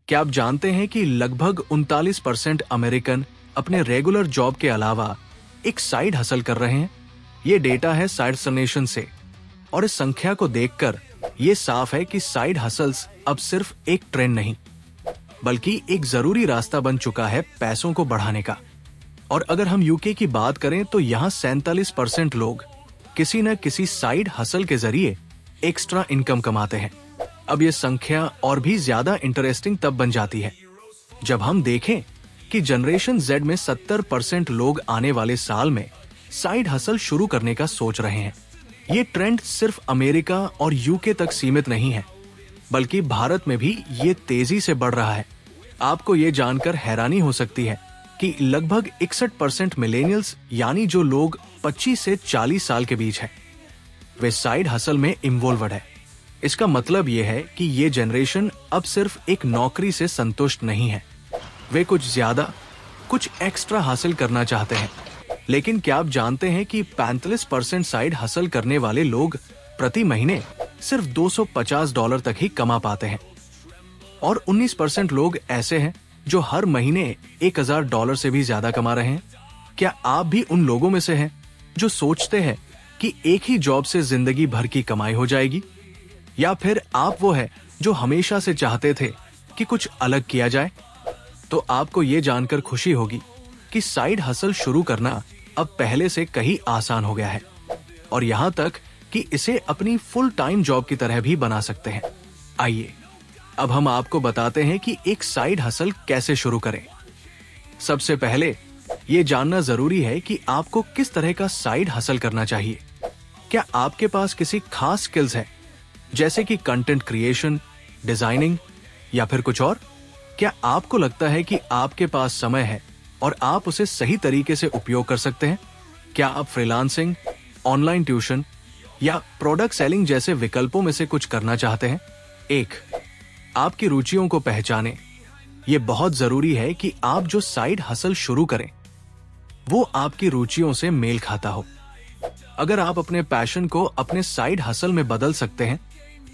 क्या आप जानते हैं कि लगभग 39% अमेरिकन अपने रेगुलर जॉब के अलावा एक साइड हसल कर रहे हैं? ये डेटा है साइड हसल नेशन से, और इस संख्या को देखकर ये साफ है कि साइड हसल्स अब सिर्फ एक ट्रेंड नहीं, बल्कि एक जरूरी रास्ता बन चुका है पैसों को बढ़ाने का। और अगर हम यूके की बात करें तो यहाँ 47% लोग किसी न किसी साइड हसल के जरिए एक्स्ट्रा इनकम कमाते हैं। अब ये संख्या और भी ज्यादा इंटरेस्टिंग तब बन जाती है जब हम देखें कि जनरेशन जेड में 70% लोग आने वाले साल में साइड हसल शुरू करने का सोच रहे हैं। ये ट्रेंड सिर्फ अमेरिका और यूके तक सीमित नहीं है, बल्कि भारत में भी ये तेजी से बढ़ रहा है। आपको ये जानकर हैरानी हो सकती है कि लगभग 61% मिलेनियल्स, यानी जो लोग 25 से 40 साल के बीच हैं, वे साइड हसल में इन्वॉल्वड है। इसका मतलब ये है कि ये जनरेशन अब सिर्फ एक नौकरी से संतुष्ट नहीं है, वे कुछ ज्यादा, कुछ एक्स्ट्रा हासिल करना चाहते हैं। लेकिन क्या आप जानते हैं कि 45% साइड हसल करने वाले लोग प्रति महीने सिर्फ $250 तक ही कमा पाते हैं, और 19% लोग ऐसे हैं जो हर महीने $1000 से भी ज्यादा कमा रहे हैं। क्या आप भी उन लोगों में से हैं जो सोचते हैं कि एक ही जॉब से जिंदगी भर की कमाई हो जाएगी? या फिर आप वो है जो हमेशा से चाहते थे कि कुछ अलग किया जाए? तो आपको ये जानकर खुशी होगी कि साइड हसल शुरू करना अब पहले से कहीं आसान हो गया है, और यहाँ तक कि इसे अपनी फुल टाइम जॉब की तरह भी बना सकते हैं। आइए अब हम आपको बताते हैं कि एक साइड हसल कैसे शुरू करें। सबसे पहले ये जानना जरूरी है कि आपको किस तरह का साइड हसल करना चाहिए। क्या आपके पास किसी खास स्किल्स है, जैसे कि कंटेंट क्रिएशन, डिजाइनिंग या फिर कुछ और? क्या आपको लगता है कि आपके पास समय है और आप उसे सही तरीके से उपयोग कर सकते हैं? क्या आप फ्रीलांसिंग, ऑनलाइन ट्यूशन या प्रोडक्ट सेलिंग जैसे विकल्पों में से कुछ करना चाहते हैं? एक, आपकी रुचियों को पहचानें। यह बहुत जरूरी है कि आप जो साइड हसल शुरू करें वो आपकी रुचियों से मेल खाता हो। अगर आप अपने पैशन को अपने साइड हसल में बदल सकते हैं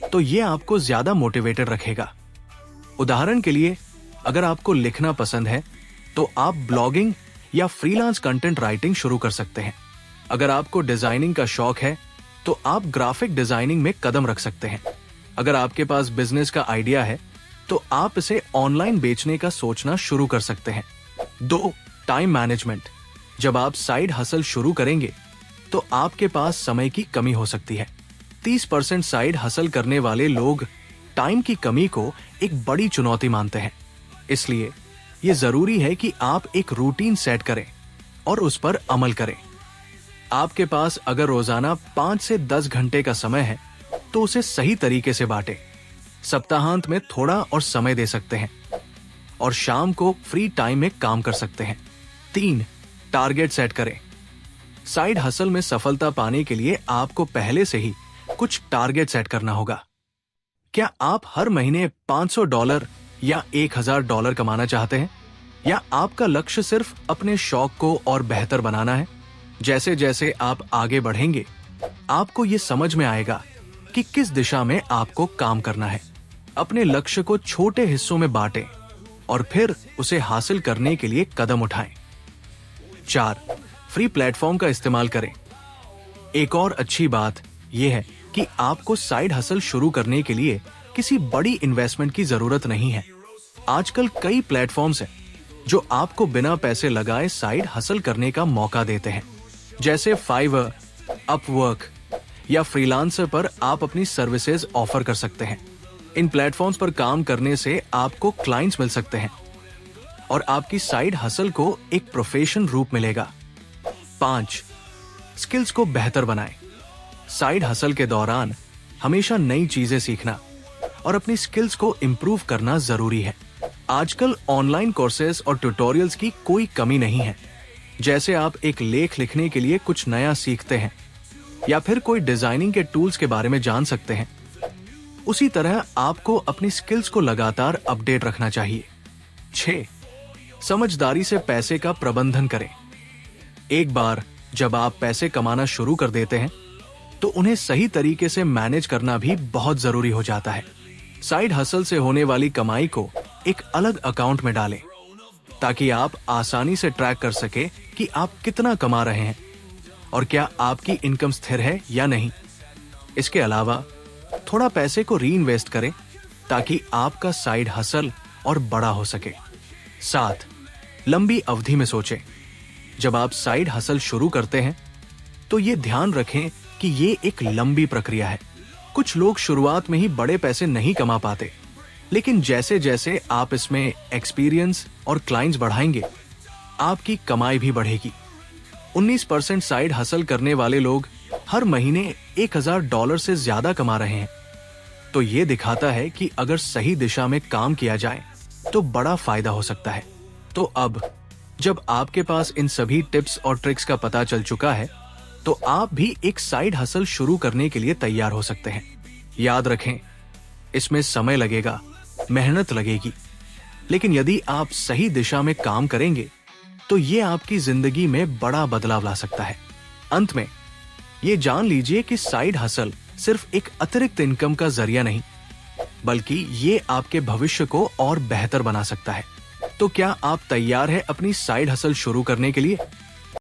तो ये आपको ज्यादा मोटिवेटेड रखेगा। उदाहरण के लिए, अगर आपको लिखना पसंद है तो आप ब्लॉगिंग या फ्रीलांस कंटेंट राइटिंग शुरू कर सकते हैं। अगर आपको डिजाइनिंग का शौक है तो आप ग्राफिक डिजाइनिंग में कदम रख सकते हैं। अगर आपके पास बिजनेस का आइडिया है तो आप इसे ऑनलाइन बेचने का सोचना शुरू कर सकते हैं। 2, टाइम मैनेजमेंट। जब आप साइड हसल शुरू करेंगे तो आपके पास समय की कमी हो सकती है। 30% साइड हसल करने वाले लोग टाइम की कमी को एक बड़ी चुनौती मानते हैं। इसलिए ये जरूरी है कि आप एक रूटीन सेट करें और उस पर अमल करें। आपके पास अगर रोजाना 5 से 10 घंटे का समय है तो उसे सही तरीके से बांटें। सप्ताहांत में थोड़ा और समय दे सकते हैं और शाम को फ्री टाइम में काम कर सकते हैं। 3, टारगेट सेट करें। साइड हसल में सफलता पाने के लिए आपको पहले से ही कुछ टारगेट सेट करना होगा। क्या आप हर महीने $500 या $1000 कमाना चाहते हैं? या आपका लक्ष्य सिर्फ अपने शौक को और बेहतर बनाना है? जैसे जैसे आप आगे बढ़ेंगे आपको ये समझ में आएगा कि किस दिशा में आपको काम करना है। अपने लक्ष्य को छोटे हिस्सों में बांटें और फिर उसे हासिल करने के लिए कदम उठाएं। 4, फ्री प्लेटफॉर्म का इस्तेमाल करें। एक और अच्छी बात यह है कि आपको साइड हसल शुरू करने के लिए किसी बड़ी इन्वेस्टमेंट की जरूरत नहीं है। आजकल कई प्लेटफॉर्म्स हैं जो आपको बिना पैसे लगाए साइड हसल करने का मौका देते हैं, जैसे फाइवर, अपवर्क या फ्रीलांसर पर आप अपनी सर्विसेज ऑफर कर सकते हैं। इन प्लेटफॉर्म्स पर काम करने से आपको क्लाइंट्स मिल सकते हैं और आपकी साइड हसल को एक प्रोफेशन रूप मिलेगा। 5, स्किल्स को बेहतर बनाएं। साइड हसल के दौरान हमेशा नई चीजें सीखना और अपनी स्किल्स को इम्प्रूव करना जरूरी है। आजकल ऑनलाइन कोर्सेज और ट्यूटोरियल्स की कोई कमी नहीं है। जैसे आप एक लेख लिखने के लिए कुछ नया सीखते हैं या फिर कोई डिजाइनिंग के टूल्स के बारे में जान सकते हैं, उसी तरह आपको अपनी स्किल्स को लगातार अपडेट रखना चाहिए। 6, समझदारी से पैसे का प्रबंधन करें। एक बार जब आप पैसे कमाना शुरू कर देते हैं तो उन्हें सही तरीके से मैनेज करना भी बहुत जरूरी हो जाता है। साइड हसल से होने वाली कमाई को एक अलग अकाउंट में डालें ताकि आप आसानी से ट्रैक कर सके कि आप कितना कमा रहे हैं और क्या आपकी इनकम स्थिर है या नहीं। इसके अलावा थोड़ा पैसे को री इन्वेस्ट करें ताकि आपका साइड हसल और बड़ा हो सके। 7, लंबी अवधि में सोचें। जब आप साइड हसल शुरू करते हैं तो ये ध्यान रखें कि ये एक लंबी प्रक्रिया है। कुछ लोग शुरुआत में ही बड़े पैसे नहीं कमा पाते, लेकिन जैसे जैसे आप इसमें एक्सपीरियंस और क्लाइंट्स बढ़ाएंगे, आपकी कमाई भी बढ़ेगी। 19% साइड हसल करने वाले लोग हर महीने $1000 से ज्यादा कमा रहे हैं। तो ये दिखाता है कि अगर सही दिशा में काम किया जाए तो बड़ा फायदा हो सकता है। तो अब जब आपके पास इन सभी टिप्स और ट्रिक्स का पता चल चुका है, तो आप भी एक साइड हसल शुरू करने के लिए तैयार हो सकते हैं। याद रखें, इसमें समय लगेगा, मेहनत लगेगी, लेकिन यदि आप सही दिशा में काम करेंगे तो ये आपकी जिंदगी में बड़ा बदलाव ला सकता है। अंत में ये जान लीजिए कि साइड हसल सिर्फ एक अतिरिक्त इनकम का जरिया नहीं, बल्कि ये आपके भविष्य को और बेहतर बना सकता है। तो क्या आप तैयार हैं अपनी साइड हसल शुरू करने के लिए?